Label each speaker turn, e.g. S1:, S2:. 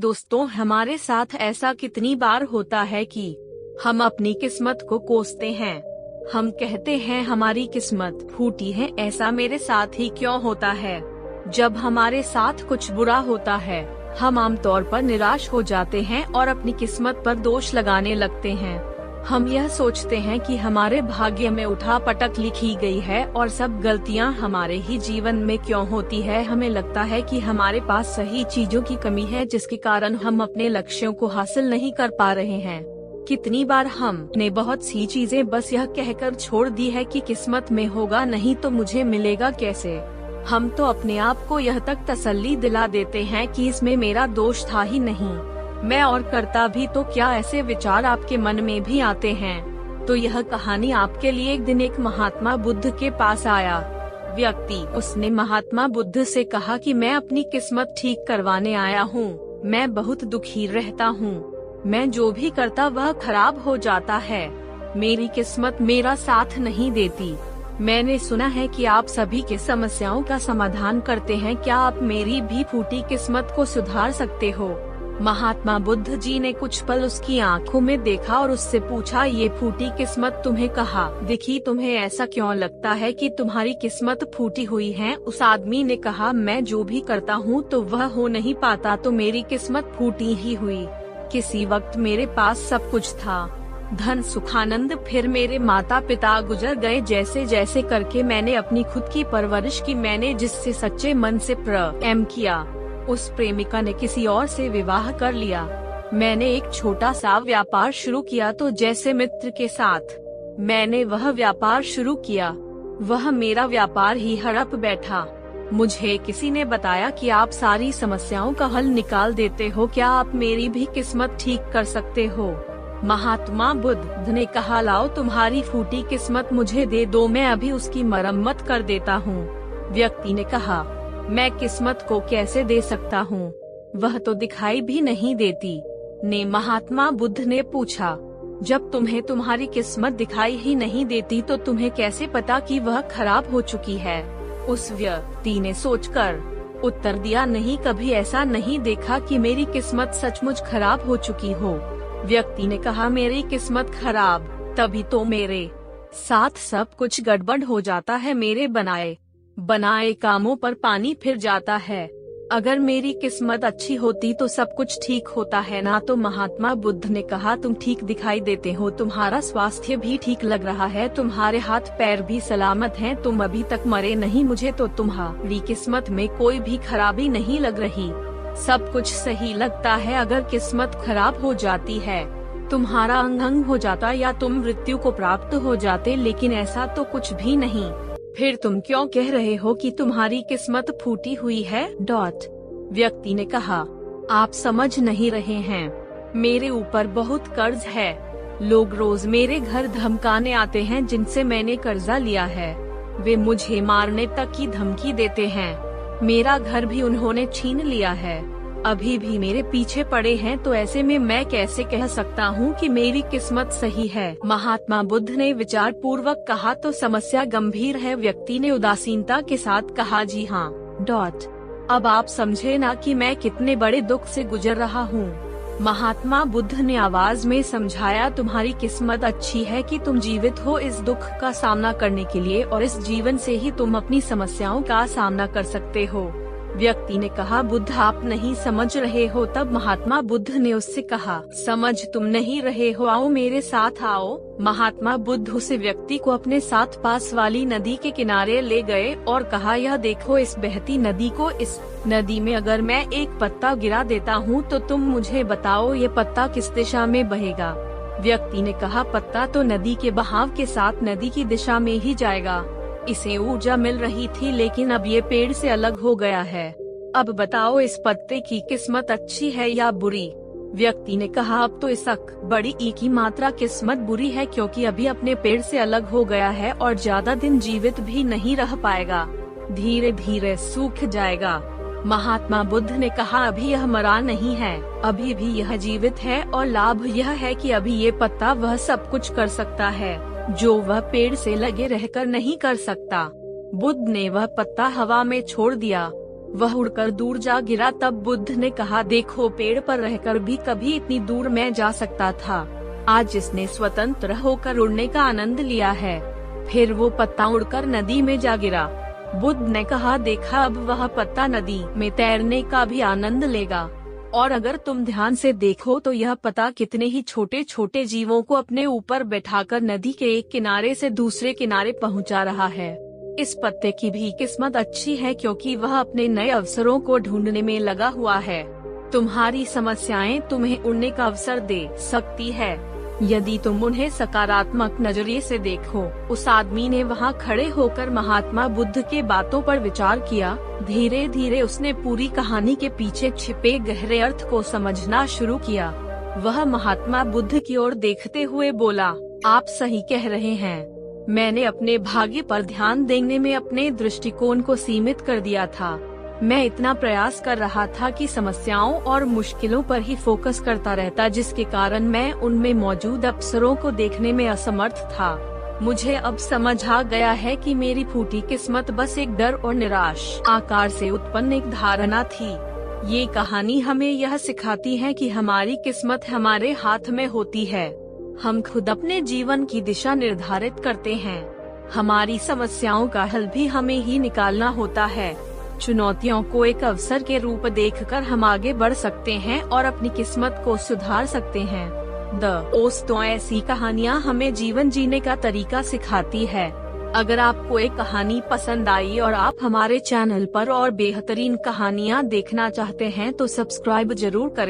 S1: दोस्तों, हमारे साथ ऐसा कितनी बार होता है कि हम अपनी किस्मत को कोसते हैं। हम कहते हैं हमारी किस्मत फूटी है, ऐसा मेरे साथ ही क्यों होता है। जब हमारे साथ कुछ बुरा होता है, हम आमतौर पर निराश हो जाते हैं और अपनी किस्मत पर दोष लगाने लगते हैं। हम यह सोचते हैं कि हमारे भाग्य में उठा पटक लिखी गई है और सब गलतियां हमारे ही जीवन में क्यों होती है। हमें लगता है कि हमारे पास सही चीजों की कमी है, जिसके कारण हम अपने लक्ष्यों को हासिल नहीं कर पा रहे हैं। कितनी बार हमने बहुत सी चीजें बस यह कहकर छोड़ दी है कि किस्मत में होगा नहीं तो मुझे मिलेगा कैसे। हम तो अपने आप को यह तक तसल्ली दिला देते हैं कि इसमें मेरा दोष था ही नहीं, मैं और करता भी तो क्या। ऐसे विचार आपके मन में भी आते हैं तो यह कहानी आपके लिए। एक दिन एक महात्मा बुद्ध के पास आया व्यक्ति, उसने महात्मा बुद्ध से कहा कि मैं अपनी किस्मत ठीक करवाने आया हूँ। मैं बहुत दुखी रहता हूँ, मैं जो भी करता वह खराब हो जाता है। मेरी किस्मत मेरा साथ नहीं देती। मैंने सुना है कि आप सभी की समस्याओं का समाधान करते हैं, क्या आप मेरी भी फूटी किस्मत को सुधार सकते हो। महात्मा बुद्ध जी ने कुछ पल उसकी आंखों में देखा और उससे पूछा, ये फूटी किस्मत तुम्हें कहाँ दिखी? तुम्हें ऐसा क्यों लगता है कि तुम्हारी किस्मत फूटी हुई है? उस आदमी ने कहा, मैं जो भी करता हूँ तो वह हो नहीं पाता, तो मेरी किस्मत फूटी ही हुई। किसी वक्त मेरे पास सब कुछ था, धन सुख आनंद, फिर मेरे माता पिता गुजर गए। जैसे जैसे करके मैंने अपनी खुद की परवरिश की, मैंने जिससे सच्चे मन से प्रेम किया उस प्रेमिका ने किसी और से विवाह कर लिया। मैंने एक छोटा सा व्यापार शुरू किया तो जैसे मित्र के साथ मैंने वह व्यापार शुरू किया, वह मेरा व्यापार ही हड़प बैठा। मुझे किसी ने बताया कि आप सारी समस्याओं का हल निकाल देते हो, क्या आप मेरी भी किस्मत ठीक कर सकते हो? महात्मा बुद्ध ने कहा, लाओ तुम्हारी फूटी किस्मत मुझे दे दो, मैं अभी उसकी मरम्मत कर देता हूँ। व्यक्ति ने कहा, मैं किस्मत को कैसे दे सकता हूँ, वह तो दिखाई भी नहीं देती। महात्मा बुद्ध ने पूछा, जब तुम्हें तुम्हारी किस्मत दिखाई ही नहीं देती तो तुम्हें कैसे पता कि वह खराब हो चुकी है? उस व्यक्ति ने सोचकर उत्तर दिया, नहीं, कभी ऐसा नहीं देखा कि मेरी किस्मत सचमुच खराब हो चुकी हो। व्यक्ति ने कहा, मेरी किस्मत खराब तभी तो मेरे साथ सब कुछ गड़बड़ हो जाता है, मेरे बनाए कामों पर पानी फिर जाता है। अगर मेरी किस्मत अच्छी होती तो सब कुछ ठीक होता है ना। तो महात्मा बुद्ध ने कहा, तुम ठीक दिखाई देते हो, तुम्हारा स्वास्थ्य भी ठीक लग रहा है, तुम्हारे हाथ पैर भी सलामत हैं, तुम अभी तक मरे नहीं, मुझे तो तुम्हारी किस्मत में कोई भी खराबी नहीं लग रही, सब कुछ सही लगता है। अगर किस्मत खराब हो जाती है, तुम्हारा अंग हो जाता या तुम मृत्यु को प्राप्त हो जाते, लेकिन ऐसा तो कुछ भी नहीं। फिर तुम क्यों कह रहे हो कि तुम्हारी किस्मत फूटी हुई है? व्यक्ति ने कहा, आप समझ नहीं रहे हैं, मेरे ऊपर बहुत कर्ज है। लोग रोज मेरे घर धमकाने आते हैं जिनसे मैंने कर्जा लिया है, वे मुझे मारने तक की धमकी देते हैं। मेरा घर भी उन्होंने छीन लिया है, अभी भी मेरे पीछे पड़े हैं, तो ऐसे में मैं कैसे कह सकता हूँ कि मेरी किस्मत सही है? महात्मा बुद्ध ने विचार पूर्वक कहा, तो समस्या गंभीर है। व्यक्ति ने उदासीनता के साथ कहा, जी हाँ। अब आप समझे ना कि मैं कितने बड़े दुख से गुजर रहा हूँ। महात्मा बुद्ध ने आवाज में समझाया, तुम्हारी किस्मत अच्छी है कि तुम जीवित हो इस दुख का सामना करने के लिए, और इस जीवन से ही तुम अपनी समस्याओं का सामना कर सकते हो। व्यक्ति ने कहा, बुद्ध आप नहीं समझ रहे हो। तब महात्मा बुद्ध ने उससे कहा, समझ तुम नहीं रहे हो, आओ मेरे साथ आओ। महात्मा बुद्ध उस व्यक्ति को अपने साथ पास वाली नदी के किनारे ले गए और कहा, यह देखो इस बहती नदी को, इस नदी में अगर मैं एक पत्ता गिरा देता हूँ तो तुम मुझे बताओ ये पत्ता किस दिशा में बहेगा? व्यक्ति ने कहा, पत्ता तो नदी के बहाव के साथ नदी की दिशा में ही जाएगा। इसे ऊर्जा मिल रही थी, लेकिन अब ये पेड़ से अलग हो गया है। अब बताओ इस पत्ते की किस्मत अच्छी है या बुरी? व्यक्ति ने कहा, अब तो इस बड़ी ई की मात्रा किस्मत बुरी है, क्योंकि अभी अपने पेड़ से अलग हो गया है और ज्यादा दिन जीवित भी नहीं रह पाएगा, धीरे धीरे सूख जाएगा। महात्मा बुद्ध ने कहा, अभी यह मरा नहीं है, अभी भी यह जीवित है, और लाभ यह है कि अभी ये पत्ता वह सब कुछ कर सकता है जो वह पेड़ से लगे रहकर नहीं कर सकता। बुद्ध ने वह पत्ता हवा में छोड़ दिया। वह उड़कर दूर जा गिरा। तब बुद्ध ने कहा, देखो, पेड़ पर रहकर भी कभी इतनी दूर मैं जा सकता था। आज इसने स्वतंत्र होकर उड़ने का आनंद लिया है। फिर वो पत्ता उड़कर नदी में जा गिरा। बुद्ध ने कहा, देखा, अब वह पत्ता नदी में तैरने का भी आनंद लेगा। और अगर तुम ध्यान से देखो तो यह पत्ता कितने ही छोटे छोटे जीवों को अपने ऊपर बैठाकर नदी के एक किनारे से दूसरे किनारे पहुंचा रहा है। इस पत्ते की भी किस्मत अच्छी है, क्योंकि वह अपने नए अवसरों को ढूंढने में लगा हुआ है। तुम्हारी समस्याएं तुम्हें उड़ने का अवसर दे सकती है, यदि तुम उन्हें सकारात्मक नजरिए से देखो। उस आदमी ने वहाँ खड़े होकर महात्मा बुद्ध के बातों पर विचार किया। धीरे धीरे उसने पूरी कहानी के पीछे छिपे गहरे अर्थ को समझना शुरू किया। वह महात्मा बुद्ध की ओर देखते हुए बोला, आप सही कह रहे हैं। मैंने अपने भाग्य पर ध्यान देने में अपने दृष्टिकोण को सीमित कर दिया था। मैं इतना प्रयास कर रहा था कि समस्याओं और मुश्किलों पर ही फोकस करता रहता, जिसके कारण मैं उनमें मौजूद अवसरों को देखने में असमर्थ था। मुझे अब समझ आ गया है कि मेरी फूटी किस्मत बस एक डर और निराश आकार से उत्पन्न एक धारणा थी। ये कहानी हमें यह सिखाती है कि हमारी किस्मत हमारे हाथ में होती है। हम खुद अपने जीवन की दिशा निर्धारित करते हैं। हमारी समस्याओं का हल भी हमें ही निकालना होता है। चुनौतियों को एक अवसर के रूप देखकर हम आगे बढ़ सकते हैं और अपनी किस्मत को सुधार सकते हैं। दोस्तों, ऐसी कहानियाँ हमें जीवन जीने का तरीका सिखाती है। अगर आपको एक कहानी पसंद आई और आप हमारे चैनल पर और बेहतरीन कहानियाँ देखना चाहते हैं तो सब्सक्राइब जरूर करें।